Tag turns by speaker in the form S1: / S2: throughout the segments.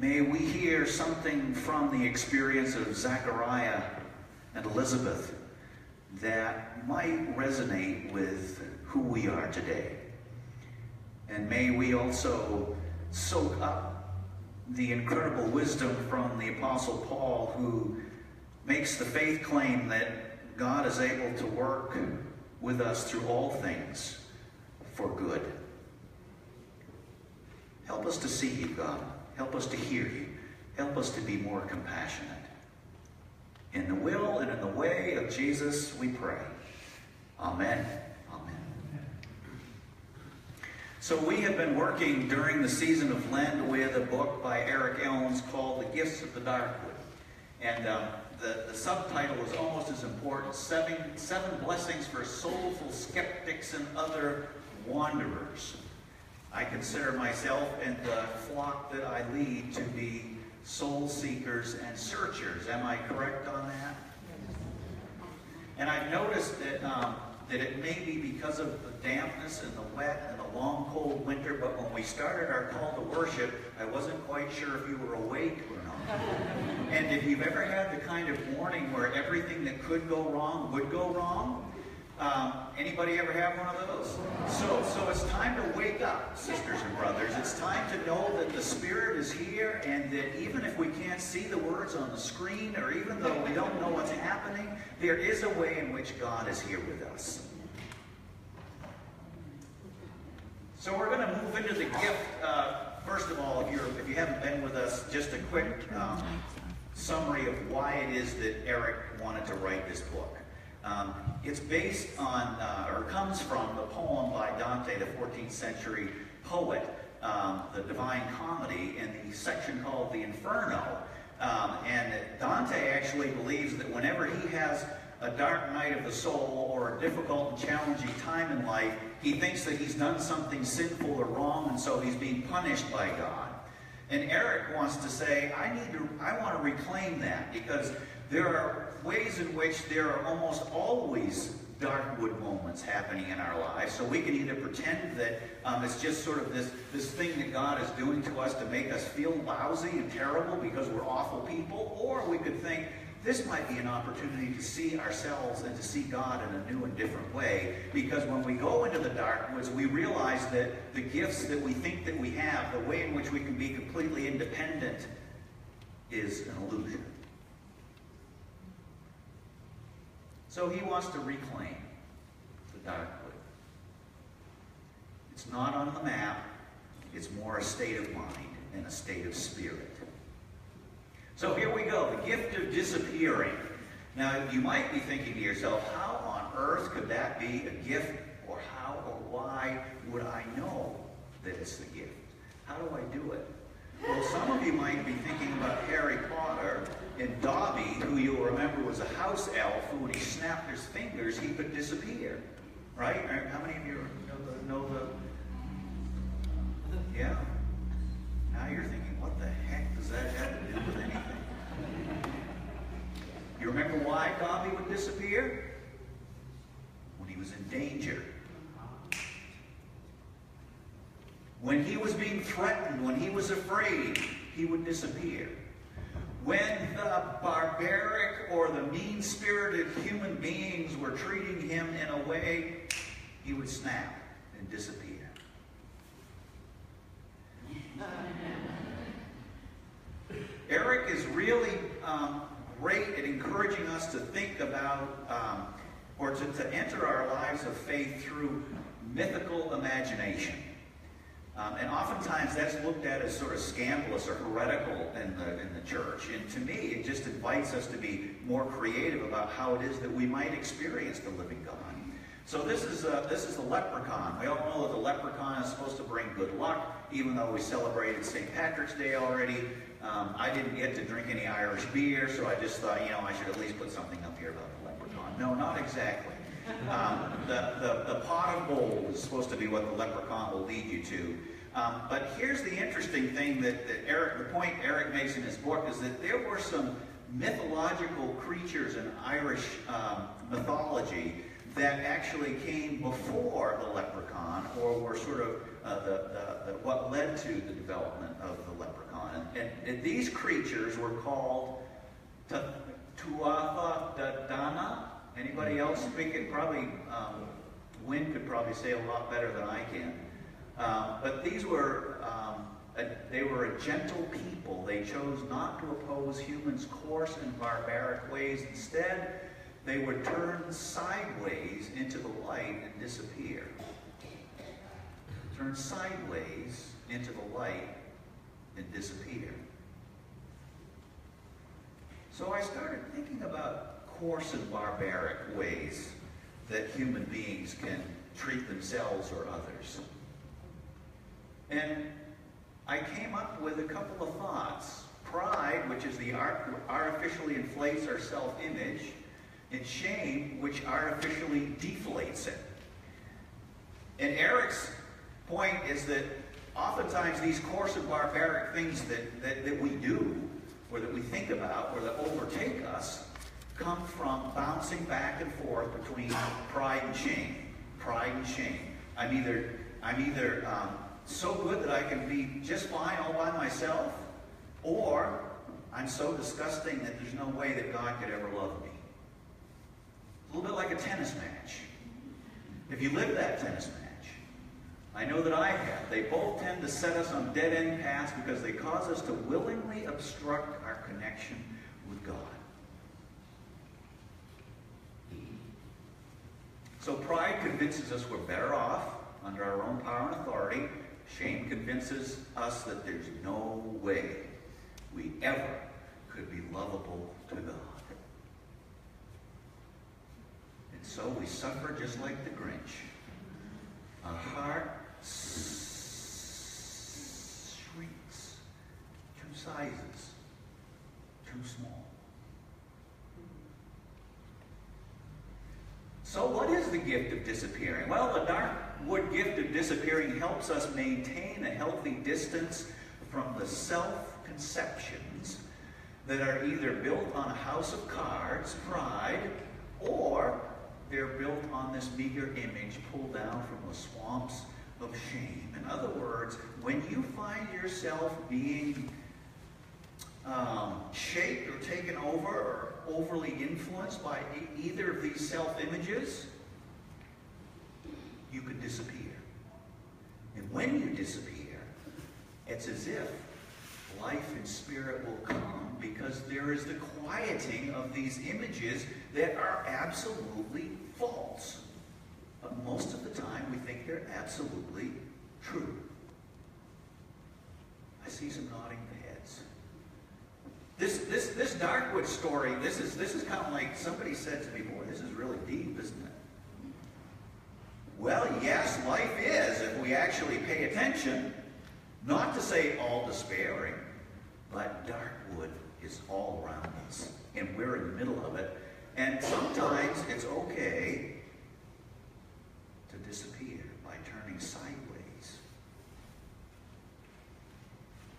S1: May we hear something from the experience of Zachariah and Elizabeth that might resonate with who we are today. And may we also soak up the incredible wisdom from the Apostle Paul, who makes the faith claim that God is able to work with us through all things for good. Help us to see you, God. Help us to hear you. Help us to be more compassionate. In the will and in the way of Jesus, we pray. Amen. Amen. So we have been working during the season of Lent with a book by Eric Elms called The Gifts of the Darkwood. And the subtitle is almost as important: Seven Blessings for Soulful Skeptics and Other Wanderers. I consider myself and the flock that I lead to be soul seekers and searchers. Am I correct on that? And I've noticed that that it may be because of the dampness and the wet and the long cold winter, but when we started our call to worship, I wasn't quite sure if you were awake or not. And if you've ever had the kind of morning where everything that could go wrong would go wrong, anybody ever have one of those? So it's time to wake up, sisters and brothers. It's time to know that the Spirit is here, and that even if we can't see the words on the screen, or even though we don't know what's happening, there is a way in which God is here with us. So we're going to move into the gift. First of all, if you haven't been with us, just a quick summary of why it is that Eric wanted to write this book. It's based on, or comes from, the poem by Dante, the 14th century poet, the Divine Comedy, in the section called the Inferno. And Dante actually believes that whenever he has a dark night of the soul or a difficult and challenging time in life, he thinks that he's done something sinful or wrong, and so he's being punished by God. And Eric wants to say, I want to reclaim that, because there are ways in which there are almost always darkwood moments happening in our lives. So we can either pretend that it's just sort of this thing that God is doing to us to make us feel lousy and terrible because we're awful people, or we could think this might be an opportunity to see ourselves and to see God in a new and different way, because when we go into the dark woods, we realize that the gifts that we think that we have, the way in which we can be completely independent, is an illusion. So he wants to reclaim the darkwood. It's not on the map. It's more a state of mind and a state of spirit. So here we go, the gift of disappearing. Now, you might be thinking to yourself, how on earth could that be a gift, or how or why would I know that it's the gift? How do I do it? Well, some of you might be thinking about Harry Potter and Dobby, who you'll remember was a house elf who, when he snapped his fingers, he could disappear. Right? How many of you know the... Yeah? Now you're thinking, what the heck does that have to do with anything? You remember why Dobby would disappear? When he was in danger. When he was being threatened, when he was afraid, he would disappear. When the barbaric or the mean-spirited human beings were treating him in a way, he would snap and disappear. Eric is really great at encouraging us to think about, or to enter our lives of faith through mythical imagination. And oftentimes that's looked at as sort of scandalous or heretical in the church. And to me, it just invites us to be more creative about how it is that we might experience the living God. So this is the leprechaun. We all know that the leprechaun is supposed to bring good luck, even though we celebrated St. Patrick's Day already. I didn't get to drink any Irish beer, so I just thought, I should at least put something up here about the leprechaun. No, not exactly. The pot of gold is supposed to be what the leprechaun will lead you to. But here's the interesting thing the point Eric makes in his book is that there were some mythological creatures in Irish mythology that actually came before the leprechaun, or were sort of what led to the development of the leprechaun. And And these creatures were called Tuatha De Danann. Anybody else speak it? Probably Wynn could probably say a lot better than I can. But these were, they were a gentle people. They chose not to oppose humans' coarse and barbaric ways. Instead, they would turn sideways into the light and disappear. Turn sideways into the light and disappear. So I started thinking about coarse and barbaric ways that human beings can treat themselves or others. And I came up with a couple of thoughts. Pride, which is the artificially inflates our self-image, and shame, which artificially deflates it. And Eric's point is that oftentimes these coarse and barbaric things that we do, or that we think about, or that overtake us, come from bouncing back and forth between pride and shame. Pride and shame. I'm either so good that I can be just fine all by myself, or I'm so disgusting that there's no way that God could ever love me. A little bit like a tennis match. If you live that tennis match, I know that I have. They both tend to set us on dead-end paths because they cause us to willingly obstruct our connection with God. So pride convinces us we're better off under our own power and authority. Shame convinces us that there's no way we ever could be lovable to God. And so we suffer just like the Grinch. Our heart shrinks. 2 sizes. Too small. So what is the gift of disappearing? Well, the Darkwood gift of disappearing helps us maintain a healthy distance from the self-conceptions that are either built on a house of cards, pride, or they're built on this meager image pulled down from the swamps of shame. In other words, when you find yourself being shaped or taken over or overly influenced by either of these self-images, you could disappear. And when you disappear, it's as if life and spirit will come, because there is the quieting of these images that are absolutely false. But most of the time, we think they're absolutely true. I see some nodding heads. This Darkwood story, this is kind of like somebody said to me, boy, this is really deep, isn't it? Well, yes, life is, if we actually pay attention. Not to say all despairing, but Darkwood is all around us, and we're in the middle of it. And sometimes it's okay to disappear by turning sideways.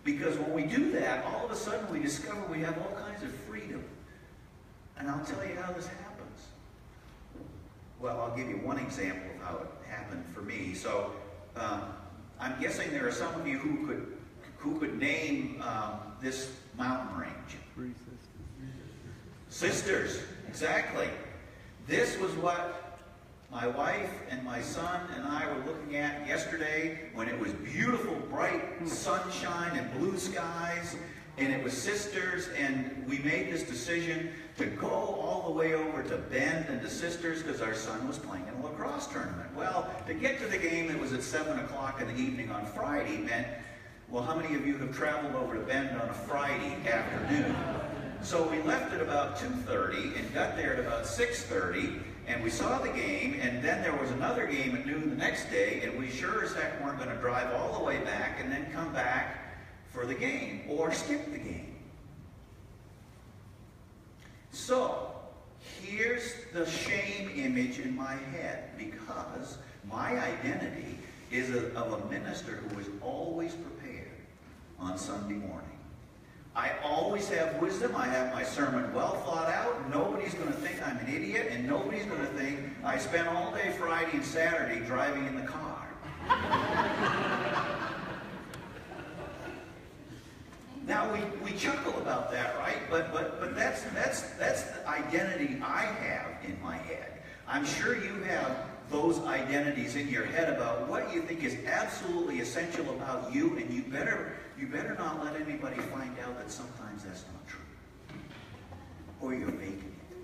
S1: Because when we do that, all of a sudden we discover we have all kinds of freedom. And I'll tell you how this happens. Well, I'll give you one example of how it happened for me. So, I'm guessing there are some of you who could name this mountain range.
S2: 3 sisters.
S1: Sisters, exactly. This was what my wife and my son and I were looking at yesterday when it was beautiful, bright sunshine and blue skies, and it was Sisters, and we made this decision to go all the way over to Bend and to Sisters because our son was playing in a lacrosse tournament. Well, to get to the game that was at 7 o'clock in the evening on Friday meant, well, how many of you have traveled over to Bend on a Friday afternoon? So we left at about 2:30 and got there at about 6:30, and we saw the game, and then there was another game at noon the next day, and we sure as heck weren't going to drive all the way back and then come back for the game or skip the game. So here's the shame image in my head, because my identity is of a minister who is always prepared on Sunday morning. I always have wisdom. I have my sermon well thought out. Nobody's going to think I'm an idiot, and nobody's going to think I spent all day Friday and Saturday driving in the car. Now, Now we chuckle about that, right? But that's the identity I have in my head. I'm sure you have those identities in your head about what you think is absolutely essential about you, and you better not let anybody find out that sometimes that's not true. Or you're faking it.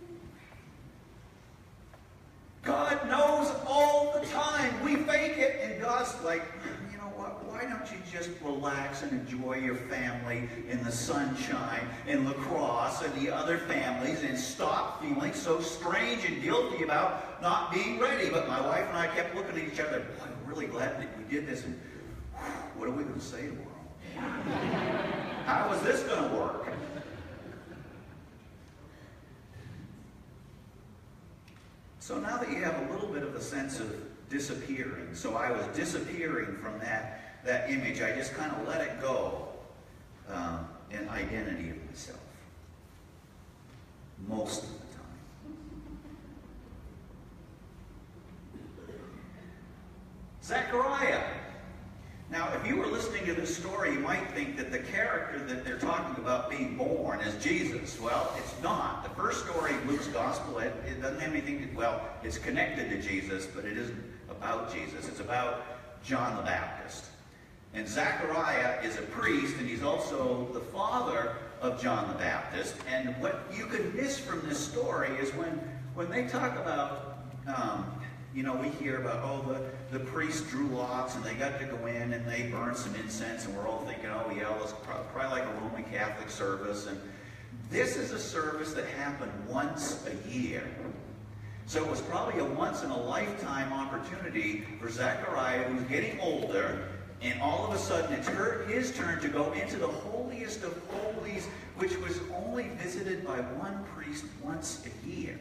S1: God knows all the time. We fake it, and God's like, you know what? Why don't you just relax and enjoy your family in the sunshine and lacrosse and the other families and stop feeling so strange and guilty about not being ready? But my wife and I kept looking at each other. Boy, I'm really glad that we did this. And what are we going to say tomorrow? How is this going to work? So now that you have a little bit of a sense of disappearing, so I was disappearing from that image, I just kind of let it go, an identity of myself. Most of the time. Zechariah. Now, if you were listening to this story, you might think that the character that they're talking about being born is Jesus. Well, it's not. The first story in Luke's Gospel, it doesn't have anything to, well, it's connected to Jesus, but it isn't about Jesus. It's about John the Baptist. And Zechariah is a priest, and he's also the father of John the Baptist. And what you can miss from this story is when they talk about, you know, we hear about, oh, the priest drew lots, and they got to go in, and they burned some incense, and we're all thinking, oh, yeah, well, it's probably like a Roman Catholic service. And this is a service that happened once a year. So it was probably a once-in-a-lifetime opportunity for Zechariah, who's getting older, and all of a sudden it's his turn to go into the holiest of holies, which was only visited by one priest once a year.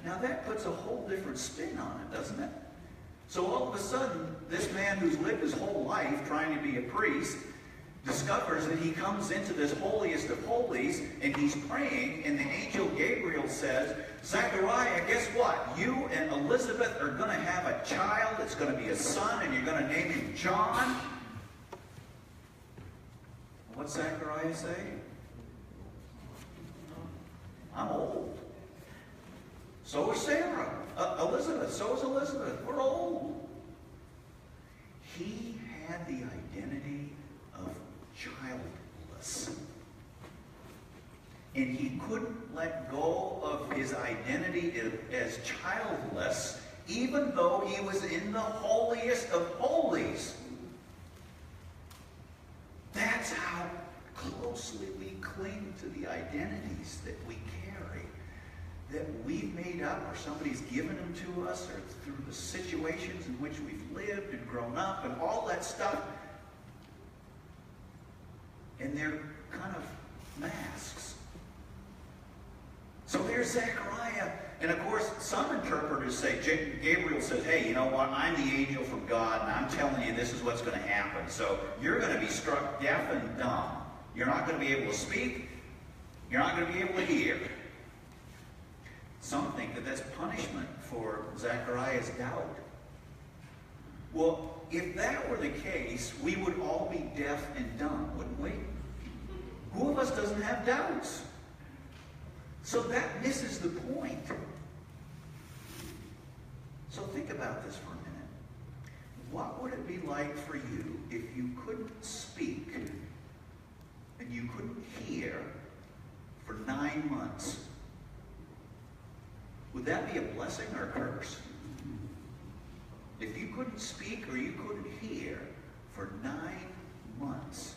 S1: Now that puts a whole different spin on it, doesn't it? So all of a sudden, this man who's lived his whole life trying to be a priest discovers that he comes into this holiest of holies, and he's praying, and the angel Gabriel says, Zechariah, guess what? You and Elizabeth are going to have a child. It's going to be a son, and you're going to name him John. What's Zechariah say? I'm old. So is Sarah. Elizabeth. So is Elizabeth. We're old. He had the identity of childless. And he couldn't let go of his identity as childless, even though he was in the holiest of holies. That's how closely we cling to the identities that we carry, that we've made up, or somebody's given them to us, or through the situations in which we've lived and grown up and all that stuff. And they're kind of masks. So here's Zechariah. And of course, some interpreters say, Gabriel says, hey, you know what? I'm the angel from God, and I'm telling you this is what's going to happen. So you're going to be struck deaf and dumb. You're not going to be able to speak. You're not going to be able to hear. Some think that that's punishment for Zechariah's doubt. Well, if that were the case, we would all be deaf and dumb, wouldn't we? Who of us doesn't have doubts? So that misses the point. So think about this for a minute. What would it be like for you if you couldn't speak and you couldn't hear for 9 months? Would that be a blessing or a curse? If you couldn't speak or you couldn't hear for 9 months,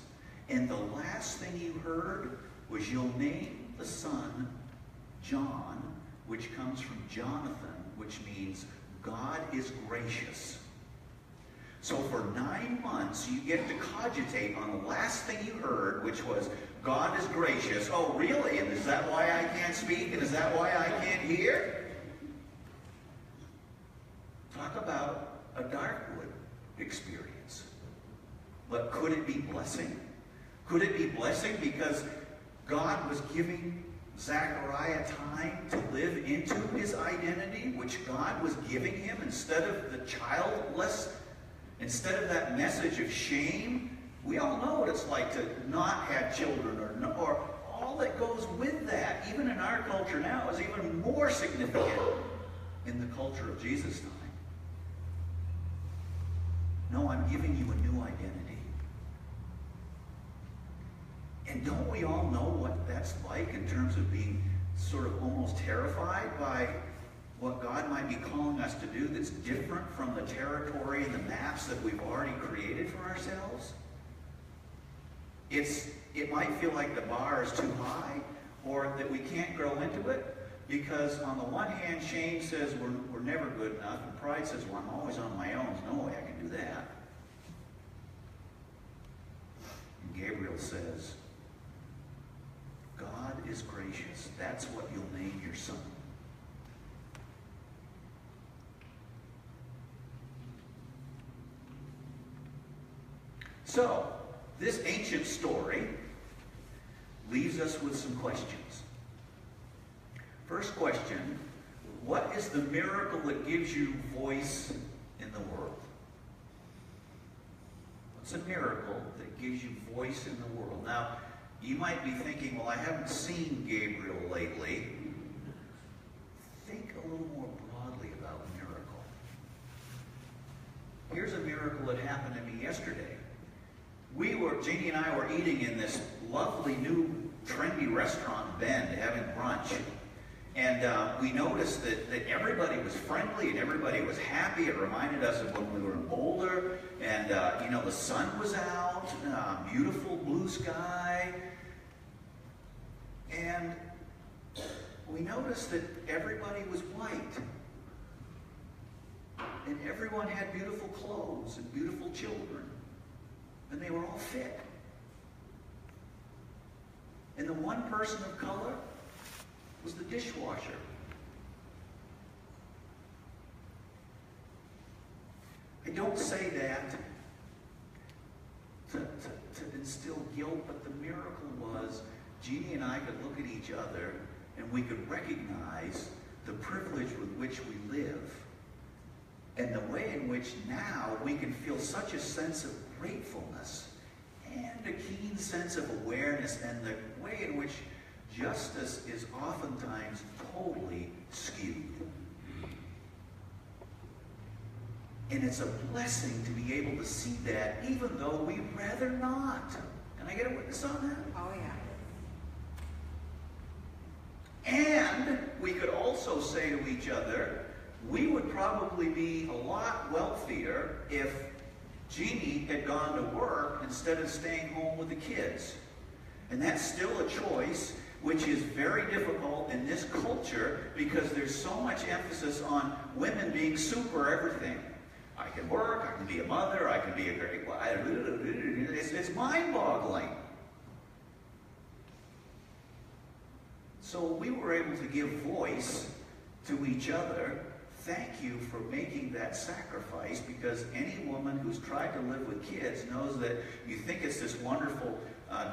S1: and the last thing you heard was you'll name the son John, which comes from Jonathan, which means God is gracious. So for 9 months, you get to cogitate on the last thing you heard, which was God is gracious. Oh, really? And is that why I can't speak? And is that why I can't hear? Talk about a Darkwood experience. But could it be blessing? Could it be blessing because God was giving Zechariah time to live into his identity, which God was giving him instead of the childless, instead of that message of shame, We all know what it's like to not have children or all that goes with that, even in our culture now, is even more significant in the culture of Jesus' time. No, I'm giving you a new identity. And don't we all know what that's like in terms of being sort of almost terrified by what God might be calling us to do that's different from the territory and the maps that we've already created for ourselves? It might feel like the bar is too high, or that we can't grow into it, because on the one hand, shame says we're never good enough, and pride says, well, I'm always on my own. There's no way I can do that. And Gabriel says, God is gracious. That's what you'll name your son. So, this ancient story leaves us with some questions. First question, what is the miracle that gives you voice in the world? What's a miracle that gives you voice in the world? Now, you might be thinking, well, I haven't seen Gabriel lately. Think a little more broadly about miracle. Here's a miracle that happened to me yesterday. Jeannie and I were eating in this lovely new trendy restaurant, Bend, having brunch. And we noticed that everybody was friendly and everybody was happy. It reminded us of when we were in Boulder. And, the sun was out, beautiful blue sky. And we noticed that everybody was white. And everyone had beautiful clothes and beautiful children. And they were all fit. And the one person of color was the dishwasher. I don't say that to instill guilt, but the miracle was Jeannie and I could look at each other and we could recognize the privilege with which we live and the way in which now we can feel such a sense of gratefulness and a keen sense of awareness, and the way in which justice is oftentimes totally skewed. And it's a blessing to be able to see that, even though we'd rather not. Can I get a witness on that?
S3: Oh, yeah.
S1: And we could also say to each other, we would probably be a lot wealthier if Jeannie had gone to work instead of staying home with the kids. And that's still a choice, which is very difficult in this culture because there's so much emphasis on women being super everything. I can work, I can be a mother, I can be a great wife. It's mind-boggling. So we were able to give voice to each other. Thank you for making that sacrifice, because any woman who's tried to live with kids knows that you think it's this wonderful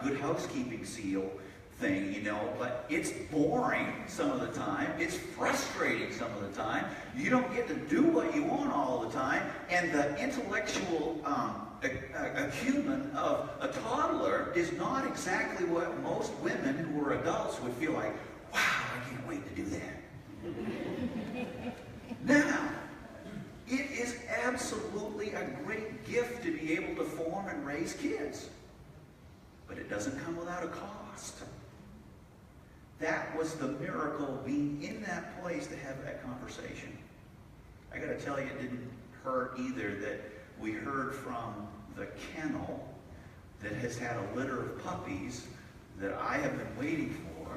S1: good housekeeping seal thing, but it's boring some of the time. It's frustrating some of the time. You don't get to do what you want all the time, and the intellectual acumen of a toddler is not exactly what most women who are adults would feel like, wow, I can't wait to do that. Now, it is absolutely a great gift to be able to form and raise kids. But it doesn't come without a cost. That was the miracle, being in that place to have that conversation. I got to tell you, it didn't hurt either that we heard from the kennel that has had a litter of puppies that I have been waiting for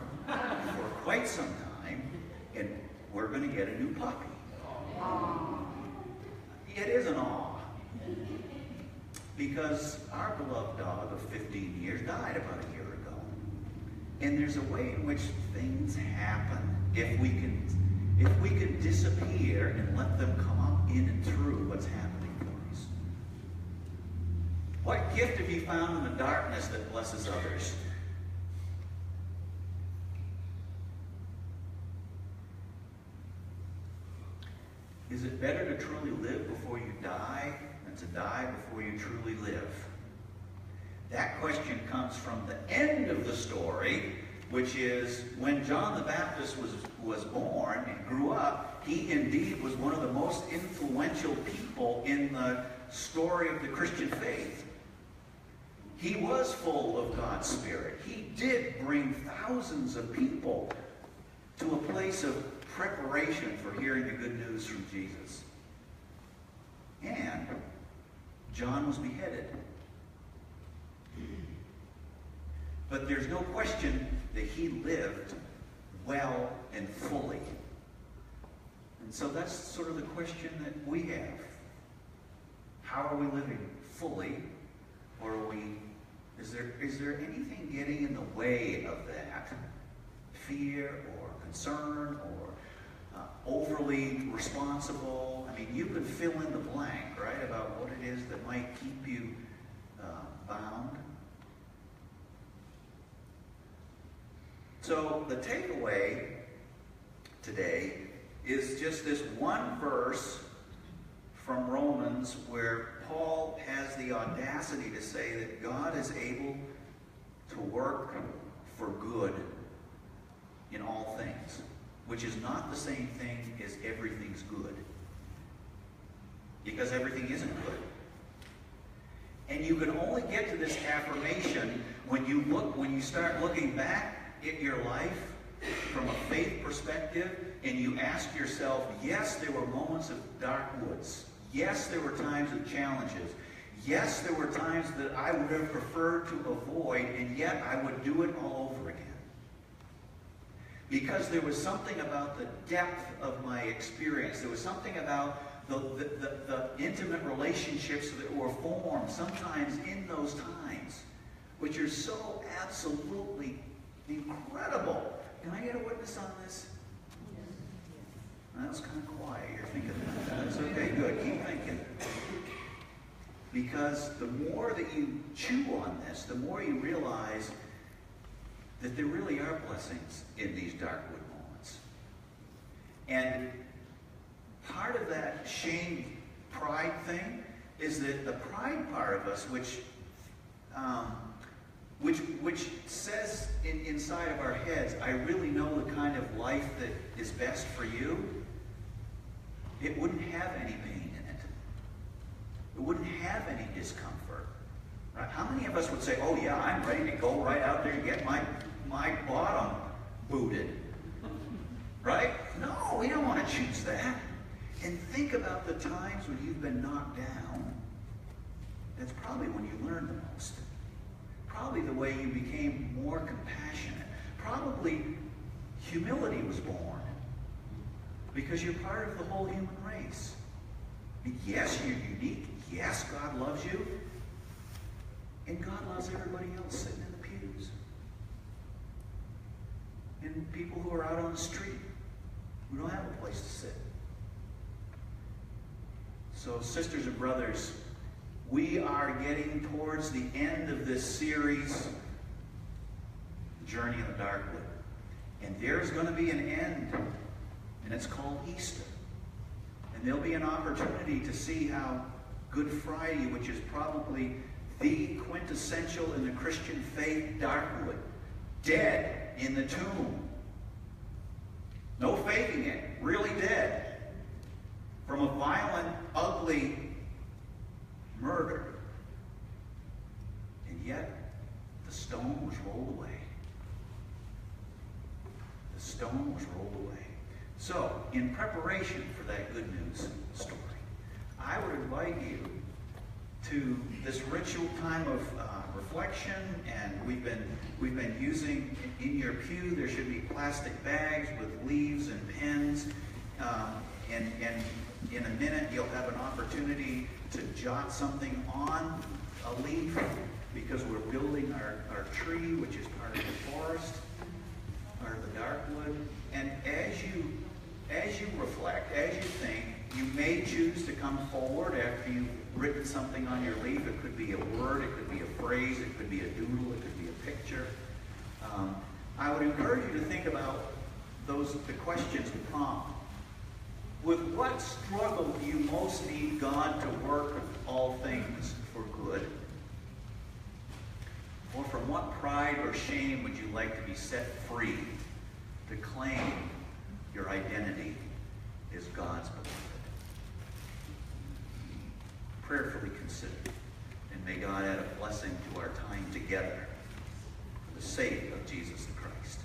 S1: quite some time, and we're going to get a new puppy. It is an awe, because our beloved dog of 15 years died about a year ago. And there's a way in which things happen if we can disappear and let them come up in and through what's happening for us. What gift have you found in the darkness that blesses others? Is it better to truly live before you die than to die before you truly live? That question comes from the end of the story, which is when John the Baptist was born and grew up, he indeed was one of the most influential people in the story of the Christian faith. He was full of God's Spirit. He did bring thousands of people to a place of preparation for hearing the good news from Jesus. And John was beheaded. But there's no question that he lived well and fully. And so that's sort of the question that we have. How are we living? Fully? Or are we, is there anything getting in the way of that? Fear or concern or overly responsible? I mean, you could fill in the blank, right, about what it is that might keep you bound. So the takeaway today is just this one verse from Romans where Paul has the audacity to say that God is able to work for good in all things, which is not the same thing as everything's good, because everything isn't good. And you can only get to this affirmation when you start looking back at your life from a faith perspective, and you ask yourself, yes, there were moments of dark woods. Yes, there were times of challenges. Yes, there were times that I would have preferred to avoid, and yet I would do it all over again. Because there was something about the depth of my experience. There was something about the intimate relationships that were formed sometimes in those times, which are so absolutely incredible. Can I get a witness on this? That was kind of quiet. You're thinking that. That's okay. Good. Keep thinking. Because the more that you chew on this, the more you realize that there really are blessings in these dark wood moments. And part of that shame, pride thing is that the pride part of us, which says inside of our heads, I really know the kind of life that is best for you, it wouldn't have any pain in it. It wouldn't have any discomfort. Right? How many of us would say, oh yeah, I'm ready to go right out there and get my bottom booted? Right? No, we don't want to choose that. And think about the times when you've been knocked down. That's probably when you learn the most. Probably the way you became more compassionate. Probably humility was born. Because you're part of the whole human race. Yes, you're unique. Yes, God loves you. And God loves everybody else sitting in the pews. And people who are out on the street who don't have a place to sit. So, sisters and brothers, we are getting towards the end of this series, Journey in the Darkwood. And there's going to be an end, and it's called Easter. And there'll be an opportunity to see how Good Friday, which is probably the quintessential in the Christian faith darkwood, dead in the tomb. No faking it, really dead. From a violent, ugly murder. And yet, the stone was rolled away. The stone was rolled away. So, in preparation for that good news story, I would invite you to this ritual time of reflection, and we've been using in your pew. There should be plastic bags with leaves and pens, and in a minute you'll have an opportunity to jot something on a leaf, because we're building our tree, which is part of the forest, part of the darkwood. And as you reflect, as you think, you may choose to come forward after you've written something on your leaf. It could be a word, it could be a phrase, it could be a doodle, it could be a picture. I would encourage you to think about the questions, the prompt. With what struggle do you most need God to work all things for good? from what pride or shame would you like to be set free to claim your identity as God's beloved? Prayerfully consider, and may God add a blessing to our time together for the sake of Jesus Christ.